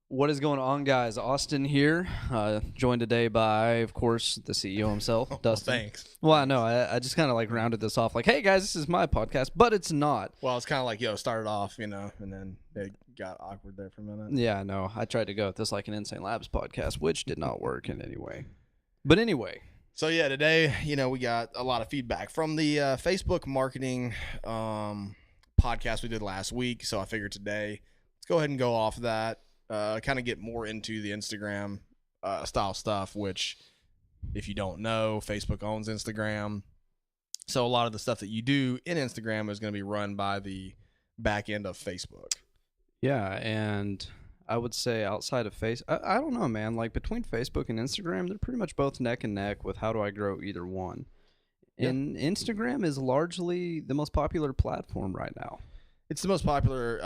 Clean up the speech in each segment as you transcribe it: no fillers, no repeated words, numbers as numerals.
What is going on, guys? Austin here, joined today by, of course, the CEO himself, Dustin. Thanks. Well, I know. I just kind of like rounded this off like, hey, guys, this is my podcast, but it's not. Well, it's kind of like, started off, and then it got awkward there for a minute. Yeah, no. I tried to go with this like an Insane Labs podcast, which did not work in any way. But anyway. So, yeah, today, we got a lot of feedback from the Facebook marketing podcast we did last week. So I figured today, let's go ahead and go off that. Kind of get more into the Instagram style stuff, which if you don't know, Facebook owns Instagram. So a lot of the stuff that you do in Instagram is going to be run by the back end of Facebook. Yeah, and I would say outside of I don't know, man. Like between Facebook and Instagram, they're pretty much both neck and neck with how do I grow either one. Yep. And Instagram is largely the most popular platform right now. It's the most popular.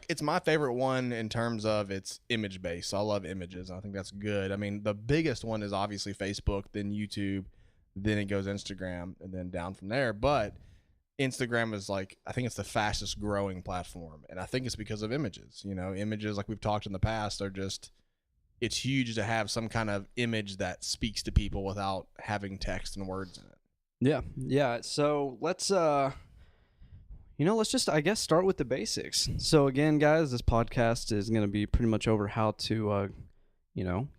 It's my favorite one in terms of its image base. So I love images. I think that's good. I mean, the biggest one is obviously Facebook, then YouTube, then it goes Instagram, and then down from there. But Instagram is I think it's the fastest growing platform, and I think it's because of images. Images, like we've talked in the past, are just, it's huge to have some kind of image that speaks to people without having text and words in it. Yeah. So let's just, I guess, start with the basics. So again, guys, this podcast is going to be pretty much over how to,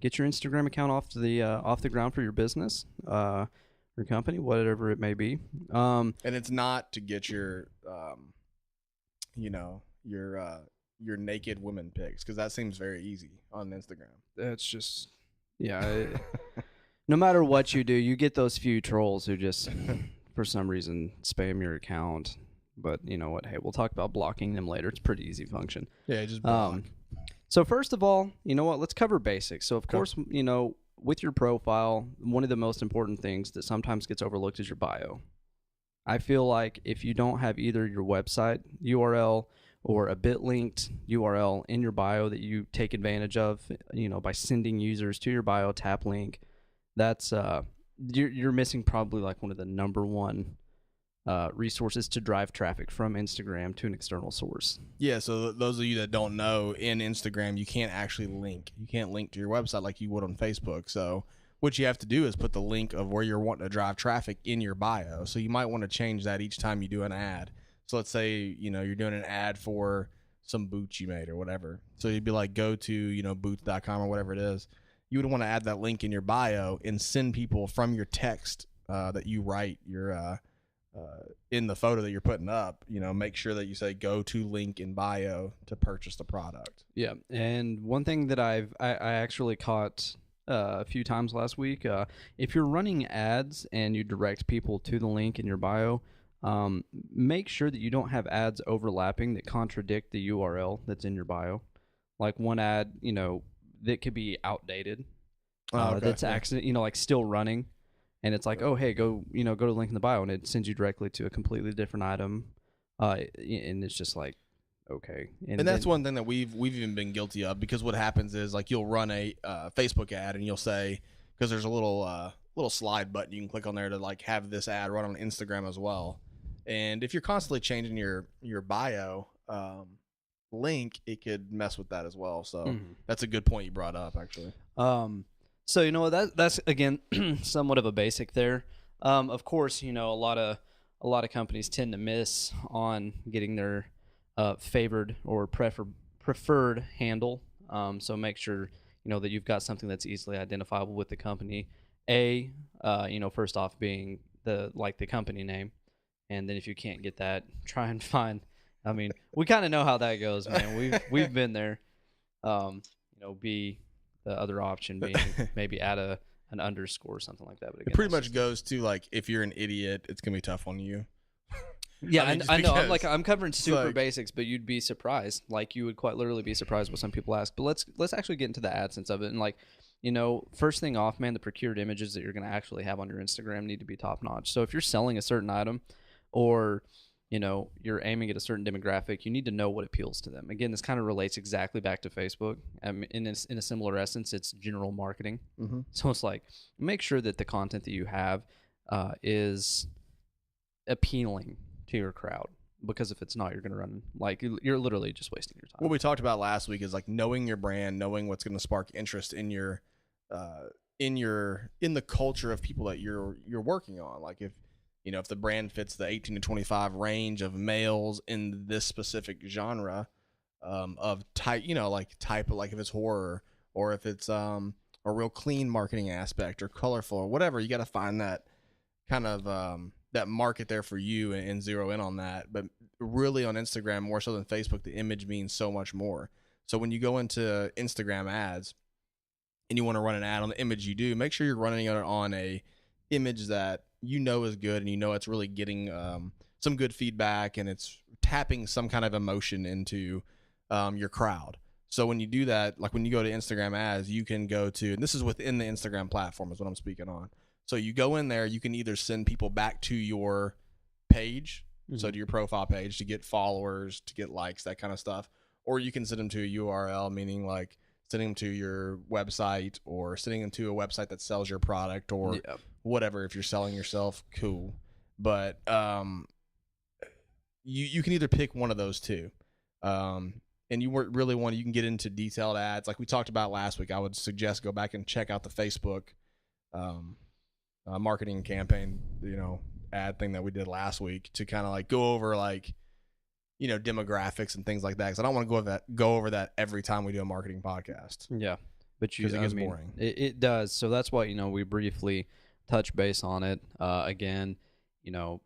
get your Instagram account off the ground for your business, your company, whatever it may be. And it's not to get your naked women pics, because that seems very easy on Instagram. It's just, no matter what you do, you get those few trolls who just, for some reason, spam your account. But you know what? Hey, we'll talk about blocking them later. It's a pretty easy function. Yeah, just block. So first of all, you know what? Let's cover basics. So of course, with your profile, one of the most important things that sometimes gets overlooked is your bio. I feel like if you don't have either your website URL or a bit-linked URL in your bio that you take advantage of, by sending users to your bio, tap link, that's you're missing probably like one of the number one resources to drive traffic from Instagram to an external source. Yeah, so those of you that don't know, in Instagram, you can't actually link. You can't link to your website like you would on Facebook. So what you have to do is put the link of where you're wanting to drive traffic in your bio. So you might want to change that each time you do an ad. So let's say, you're doing an ad for some boots you made or whatever. So you'd be like, go to, boots.com or whatever it is. You would want to add that link in your bio and send people from your text that you write your in the photo that you're putting up, make sure that you say go to link in bio to purchase the product. Yeah. And one thing that I actually caught a few times last week, if you're running ads and you direct people to the link in your bio, make sure that you don't have ads overlapping that contradict the URL that's in your bio. Like one ad, that could be outdated, that's accident, still running. And it's like, oh, hey, go to the link in the bio, and it sends you directly to a completely different item. And it's just like, okay. And that's one thing that we've even been guilty of, because what happens is you'll run a Facebook ad and you'll say, because there's a little slide button you can click on there to have this ad run on Instagram as well. And if you're constantly changing your bio link, it could mess with that as well. So that's a good point you brought up, actually. So that's again somewhat of a basic there. Of course, a lot of companies tend to miss on getting their favored or preferred handle. So make sure that you've got something that's easily identifiable with the company. First off being the company name, and then if you can't get that, try and find. I mean, we kind of know how that goes, man. We've been there. The other option being maybe add an underscore or something like that. But again, it pretty much goes to if you're an idiot, it's gonna be tough on you. Yeah, I know. I'm covering super basics, but you'd be surprised. You would quite literally be surprised what some people ask. But let's actually get into the AdSense of it. And first thing off, man, the procured images that you're gonna actually have on your Instagram need to be top notch. So if you're selling a certain item, or you're aiming at a certain demographic, you need to know what appeals to them. Again, this kind of relates exactly back to Facebook. In a similar essence, it's general marketing. Mm-hmm. So it's make sure that the content that you have is appealing to your crowd. because if it's not, you're gonna run like you're literally just wasting your time. What we talked about last week is like knowing your brand, knowing what's going to spark interest in your in the culture of people that you're working on. Like if if the brand fits the 18 to 25 range of males in this specific genre of type, like if it's horror or if it's a real clean marketing aspect or colorful or whatever, you got to find that kind of that market there for you and zero in on that. But really on Instagram, more so than Facebook, the image means so much more. So when you go into Instagram ads and you want to run an ad on the image you do, make sure you're running it on a image that is good and it's really getting some good feedback and it's tapping some kind of emotion into your crowd. So when you do that, like when you go to Instagram ads, you can go to, and this is within the Instagram platform is what I'm speaking on. So you go in there, you can either send people back to your page, so to your profile page to get followers, to get likes, that kind of stuff, or you can send them to a URL, meaning like sending them to your website or sending them to a website that sells your product or whatever. If you're selling yourself, cool. But you can either pick one of those two. And you really want, you can get into detailed ads like we talked about last week. I would suggest go back and check out the Facebook marketing campaign, ad thing that we did last week to kind of like go over like, demographics and things like that. Cause I don't want to go over that every time we do a marketing podcast. Yeah. But it gets boring. It does. So that's why, we briefly touch base on it. Again, you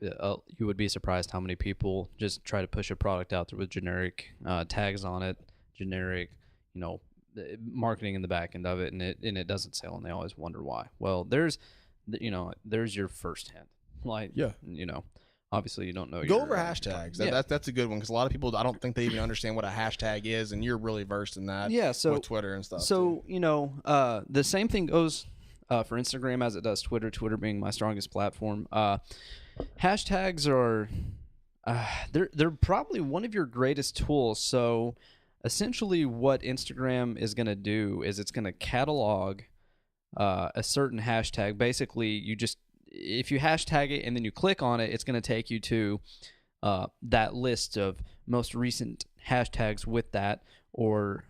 would be surprised how many people just try to push a product out there with generic tags on it, generic, marketing in the back end of it, and it doesn't sell, and they always wonder why. Well, there's your first hint. Like, obviously you don't know. Go over hashtags. That's a good one because a lot of people, I don't think they even understand what a hashtag is, and you're really versed in that. Yeah. So with Twitter and stuff. So the same thing goes for Instagram as it does Twitter. Twitter being my strongest platform. Hashtags are they're probably one of your greatest tools. So essentially what Instagram is going to do is it's going to catalog a certain hashtag. Basically, if you hashtag it and then you click on it, it's going to take you to that list of most recent hashtags with that, or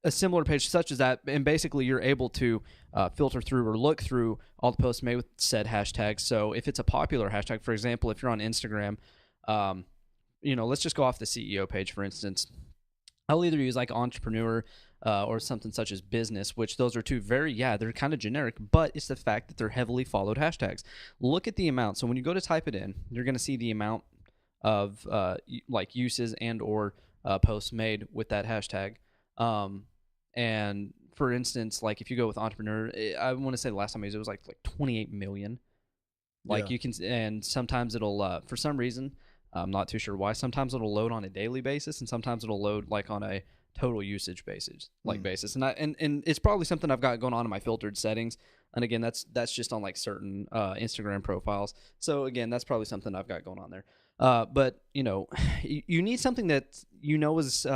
a similar page such as that, and basically you're able to filter through or look through all the posts made with said hashtags. So if it's a popular hashtag, for example, if you're on Instagram, let's just go off the CEO page, for instance. I'll either use like entrepreneur or something such as business, which those are two they're kind of generic, but it's the fact that they're heavily followed hashtags. Look at the amount. So when you go to type it in, you're going to see the amount of like uses and or posts made with that hashtag. And for instance, like if you go with entrepreneur, I want to say the last time I used it was like 28 million. Like you can, and sometimes it'll, for some reason, I'm not too sure why, sometimes it'll load on a daily basis and sometimes it'll load like on a total usage basis, basis. And it's probably something I've got going on in my filtered settings. And again, that's just on like certain, Instagram profiles. So again, that's probably something I've got going on there. But you need something that, is,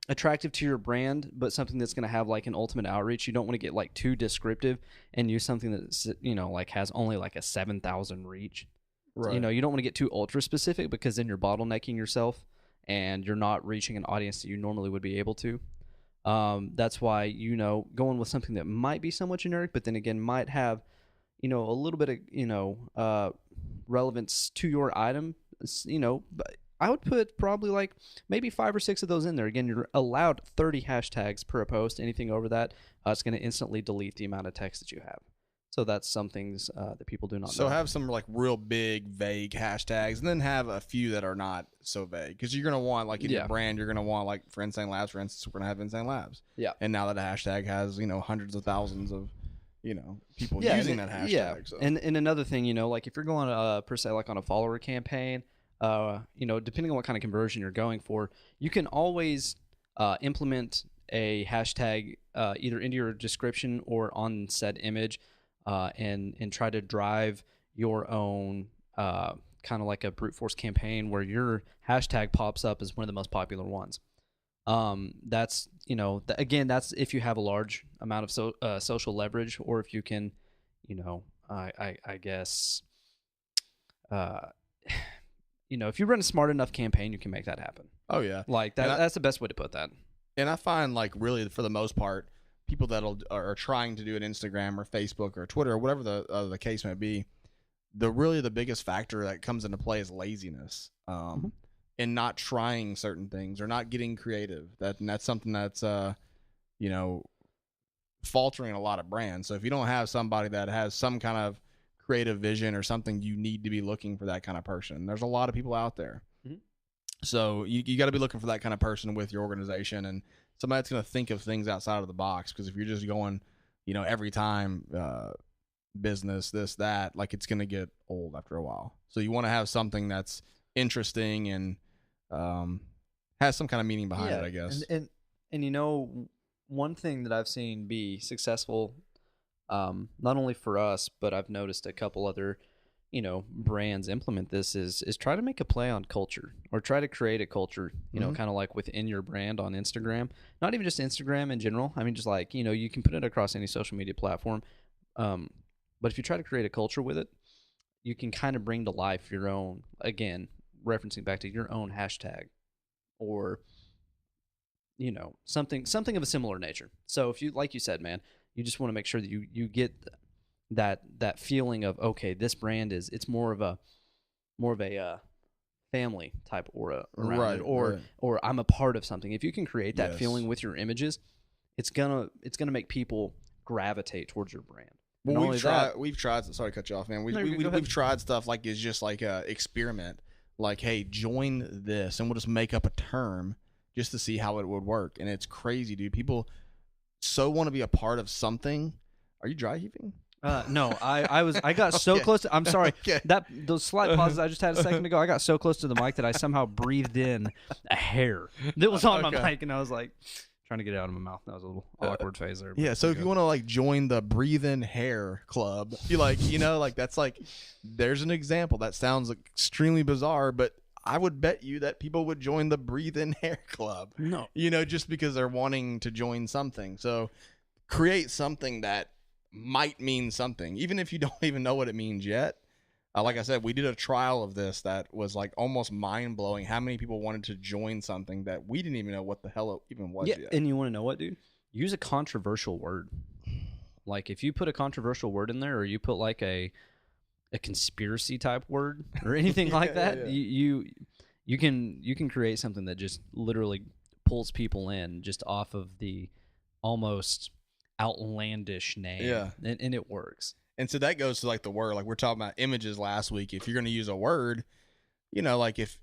attractive to your brand, but something that's going to have like an ultimate outreach. You don't want to get like too descriptive and use something that's, like has only like a 7,000 reach. Right. You don't want to get too ultra specific because then you're bottlenecking yourself and you're not reaching an audience that you normally would be able to. That's why, going with something that might be somewhat generic, but then again, might have, a little bit of, relevance to your item, but I would put probably like maybe 5 or 6 of those in there. Again, you're allowed 30 hashtags per post. Anything over that, it's going to instantly delete the amount of text that you have. So that's some things that people do not know. So have some like real big, vague hashtags, and then have a few that are not so vague. Because you're going to want, like in your brand, you're going to want, like for Insane Labs, for instance, we're going to have Insane Labs. Yeah. And now that a hashtag has, hundreds of thousands of, people using that hashtag. Yeah. So. And another thing, like if you're going per se like on a follower campaign, depending on what kind of conversion you're going for, you can always implement a hashtag either into your description or on said image, and try to drive your own kind of like a brute force campaign where your hashtag pops up as one of the most popular ones. That's again, that's if you have a large amount of social leverage, or if you can, I guess. if you run a smart enough campaign, you can make that happen. Oh yeah, Like that's the best way to put that. And I find like really for the most part, people that are trying to do an Instagram or Facebook or Twitter or whatever the case may be, the biggest factor that comes into play is laziness, and not trying certain things or not getting creative. That's something that's faltering a lot of brands. So if you don't have somebody that has some kind of creative vision or something, you need to be looking for that kind of person. There's a lot of people out there. So you got to be looking for that kind of person with your organization and somebody that's going to think of things outside of the box. Because if you're just going, every time business, this, that, like it's going to get old after a while. So you want to have something that's interesting and has some kind of meaning behind it, I guess. And one thing that I've seen be successful, not only for us, but I've noticed a couple other brands implement this is try to make a play on culture or try to create a culture, kind of like within your brand on Instagram, not even just Instagram in general. I mean, just like, you can put it across any social media platform. But if you try to create a culture with it, you can kind of bring to life your own, again, referencing back to your own hashtag or, something of a similar nature. So if you, like you said, man, you just want to make sure that you get that feeling of, okay, this brand it's more of a family type aura around it, or I'm a part of something. If you can create that feeling with your images, it's gonna make people gravitate towards your brand. Well, we've tried. Sorry to cut you off, man. We've tried stuff like it's just like a experiment. Like, hey, join this, and we'll just make up a term just to see how it would work. And it's crazy, dude. People so want to be a part of something. Are you dry heaving? No, I got so close to, I'm sorry. Those slight pauses I just had a second ago, I got so close to the mic that I somehow breathed in a hair that was on my mic, and I was like trying to get it out of my mouth. That was a little awkward phase there. Yeah, so if you want to like join the Breathe In Hair Club, you like that's like, there's an example that sounds extremely bizarre, but I would bet you that people would join the Breathe In Hair Club. No. Just because they're wanting to join something. So create something that might mean something, even if you don't even know what it means yet. Like I said, we did a trial of this that was like almost mind-blowing how many people wanted to join something that we didn't even know what the hell it even was yet. And you want to know what, dude? Use a controversial word. Like if you put a controversial word in there, or you put like a conspiracy type word or anything like that, you can create something that just literally pulls people in just off of the almost outlandish name. And it works. And so that goes to like the word, like we're talking about images last week. If you're going to use a word, like if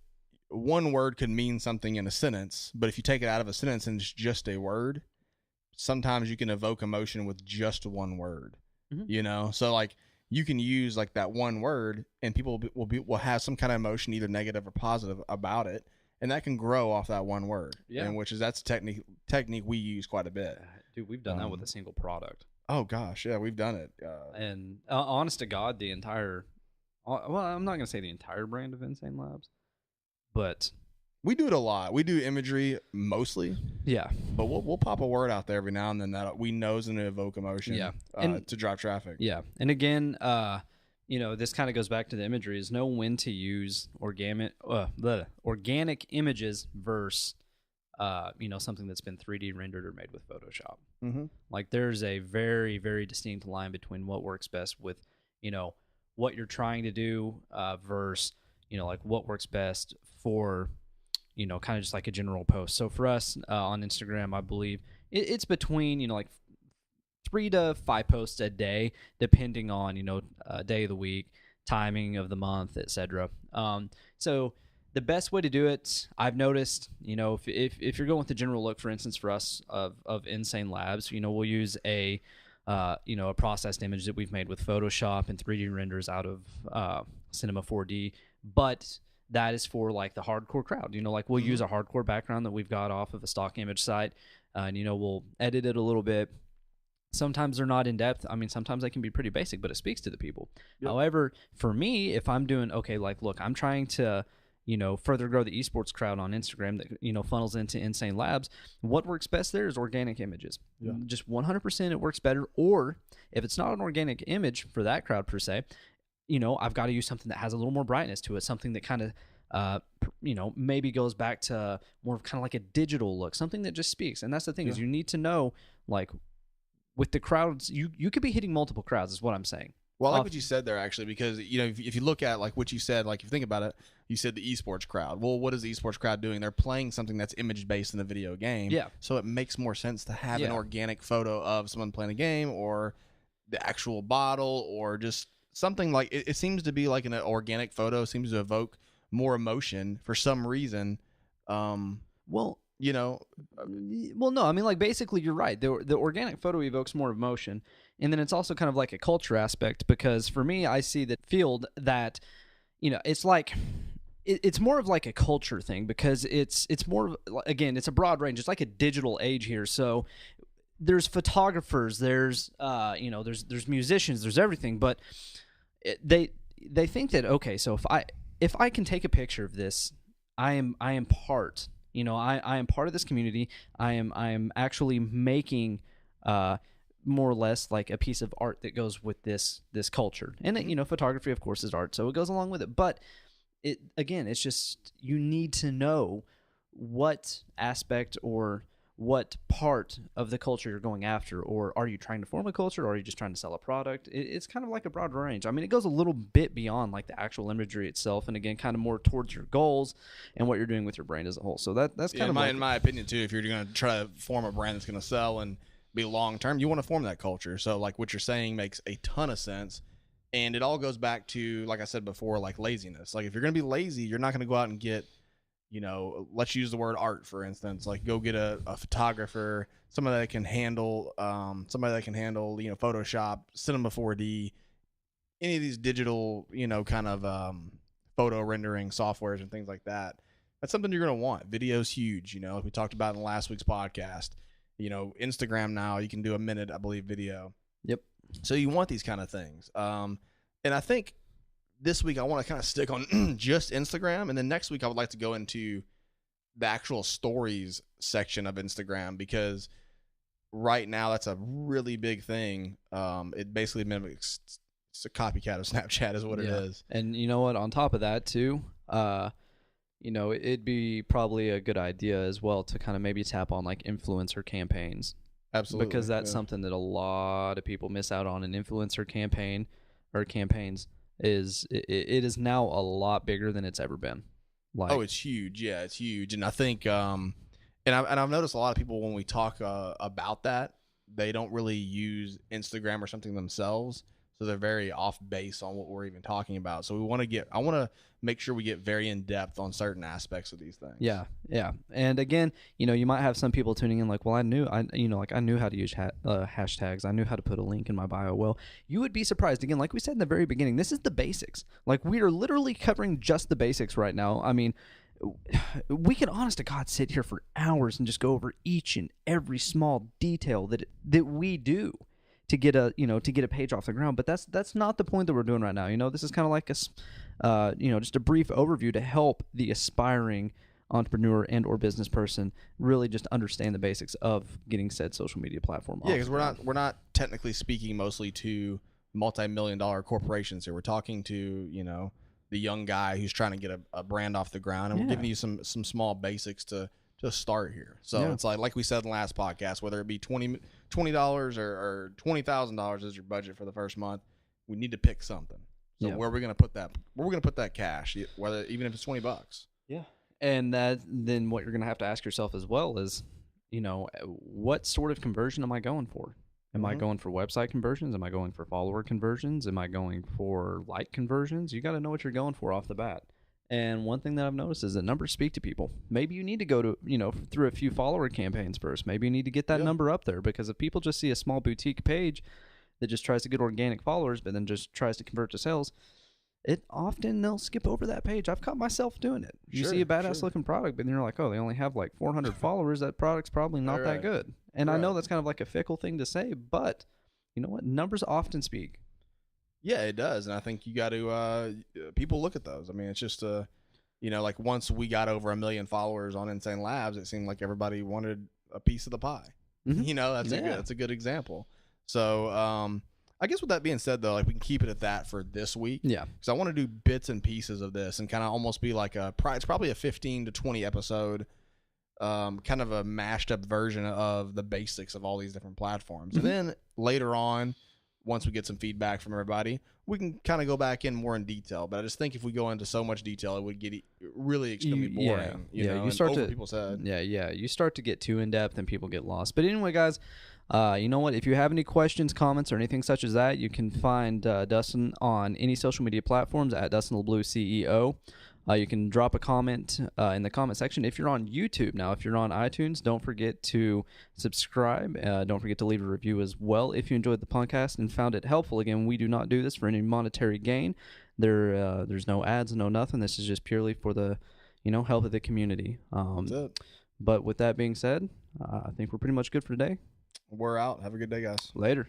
one word could mean something in a sentence, but if you take it out of a sentence and it's just a word, sometimes you can evoke emotion with just one word. So like you can use like that one word and people will have some kind of emotion, either negative or positive, about it. And that can grow off that one word. And that's a technique we use quite a bit. Dude, we've done that with a single product. Oh gosh, yeah, we've done it. And honest to God, the entire, well, I'm not gonna say the entire brand of Insane Labs, but we do it a lot. We do imagery mostly. Yeah, but we'll pop a word out there every now and then that we know is going to evoke emotion. Yeah, to drive traffic. Yeah, and again, this kind of goes back to the imagery. Is know when to use organic images versus something that's been 3D rendered or made with Photoshop. Like there's a very, very distinct line between what works best with, what you're trying to do versus, like what works best for, kind of just like a general post. So for us on Instagram, I believe it's between, like 3 to 5 posts a day, depending on, day of the week, timing of the month, etc. So the best way to do it, I've noticed, if you're going with the general look, for instance, for us of Insane Labs, we'll use a processed image that we've made with Photoshop and 3D renders out of Cinema 4D, but that is for like the hardcore crowd. Like we'll use a hardcore background that we've got off of a stock image site, and we'll edit it a little bit. Sometimes they're not in depth. I mean, sometimes they can be pretty basic, but it speaks to the people. Yep. However, for me, if I'm doing look, I'm trying to further grow the esports crowd on Instagram that, funnels into Insane Labs. What works best there is organic images. Yeah. Just 100% it works better. Or if it's not an organic image for that crowd per se, I've got to use something that has a little more brightness to it, something that kind of maybe goes back to more of kind of like a digital look, something that just speaks. And that's the thing is you need to know, like, with the crowds, you could be hitting multiple crowds is what I'm saying. Well, I like what you said there, actually, because, if you look at, like, what you said, like, if you think about it, you said the esports crowd. Well, what is the esports crowd doing? They're playing something that's image-based in the video game. Yeah. So it makes more sense to have an organic photo of someone playing a game, or the actual bottle, or just something like, it seems to be like an organic photo seems to evoke more emotion for some reason. Well, no, I mean, like, basically you're right. The organic photo evokes more emotion, and then it's also kind of like a culture aspect, because for me, I see that field that, it's like it's more of like a culture thing, because it's more of, again, it's a broad range. It's like a digital age here, so there's photographers, there's there's musicians, there's everything, but they think that, okay, so if I can take a picture of this, I am part. I am part of this community. I am actually making more or less like a piece of art that goes with this culture. And photography, of course, is art, so it goes along with it. But it's just, you need to know what aspect or what part of the culture you're going after, or are you trying to form a culture, or are you just trying to sell a product? It's kind of like a broad range. I mean, it goes a little bit beyond like the actual imagery itself, and again, kind of more towards your goals and what you're doing with your brand as a whole. So that's kind of in my opinion too. If you're going to try to form a brand that's going to sell and be long term, you want to form that culture. So like what you're saying makes a ton of sense, and it all goes back to, like I said before, like laziness. Like if you're going to be lazy, you're not going to go out and get, let's use the word art, for instance. Like, go get a photographer, somebody that can handle Photoshop, Cinema 4D, any of these digital, kind of photo rendering softwares and things like that. That's something you're going to want. Video's huge, like we talked about in last week's podcast. Instagram now, you can do a minute, I believe, video. Yep. So you want these kind of things. And I think this week I want to kind of stick on just Instagram, and then next week I would like to go into the actual stories section of Instagram, because right now that's a really big thing. It basically mimics, it's a copycat of Snapchat is what it is. And you know what, on top of that too, it'd be probably a good idea as well to kind of maybe tap on like influencer campaigns. Absolutely. Because that's something that a lot of people miss out on. An influencer campaign or campaigns it is now a lot bigger than it's ever been. Like, it's huge. Yeah, it's huge. And I think and I've noticed a lot of people, when we talk about that, they don't really use Instagram or something themselves, so they're very off base on what we're even talking about. So I want to make sure we get very in depth on certain aspects of these things. Yeah. And again, you might have some people tuning in like, well, I knew how to use hashtags. I knew how to put a link in my bio. Well, you would be surprised. Again, like we said in the very beginning, this is the basics. Like, we are literally covering just the basics right now. I mean, we can, honest to God, sit here for hours and just go over each and every small detail that we do to get a page off the ground. But that's not the point that we're doing right now. This is kind of like just a brief overview to help the aspiring entrepreneur and or business person really just understand the basics of getting said social media platform. Yeah, because we're not technically speaking mostly to multi-million-dollar corporations here. We're talking to the young guy who's trying to get a brand off the ground, and we're giving you some small basics to start here. So it's like we said in the last podcast, whether it be $20 or $20,000 as your budget for the first month, we need to pick something. So where are we going to put that? Where are we going to put that cash? Even if it's $20. Yeah. And then what you're going to have to ask yourself as well is, what sort of conversion am I going for? Am I going for website conversions? Am I going for follower conversions? Am I going for like conversions? You got to know what you're going for off the bat. And one thing that I've noticed is that numbers speak to people. Maybe you need to go to, through a few follower campaigns first. Maybe you need to get that number up there, because if people just see a small boutique page that just tries to get organic followers, but then just tries to convert to sales, they'll skip over that page. I've caught myself doing it. You see a badass looking product, but then you're like, oh, they only have like 400 followers. That product's probably not that good. And I know that's kind of like a fickle thing to say, but you know what? Numbers often speak. Yeah, it does. And I think you got to, people look at those. I mean, it's just, like once we got over 1 million followers on Insane Labs, it seemed like everybody wanted a piece of the pie. Mm-hmm. That's a good example. So, I guess with that being said, though, like we can keep it at that for this week. Yeah. Because I want to do bits and pieces of this and kind of almost be like it's probably a 15 to 20 episode, kind of a mashed up version of the basics of all these different platforms. Mm-hmm. And then later on, once we get some feedback from everybody, we can kind of go back in more in detail. But I just think if we go into so much detail, it would get really extremely boring. You know, you start over to people's head. Yeah. You start to get too in depth, and people get lost. But anyway, guys, you know what? If you have any questions, comments, or anything such as that, you can find Dustin on any social media platforms at Dustin LeBleu CEO. You can drop a comment in the comment section. If you're on YouTube now, if you're on iTunes, don't forget to subscribe. Don't forget to leave a review as well if you enjoyed the podcast and found it helpful. Again, we do not do this for any monetary gain. There's no ads, no nothing. This is just purely for the, health of the community. That's it. But with that being said, I think we're pretty much good for today. We're out. Have a good day, guys. Later.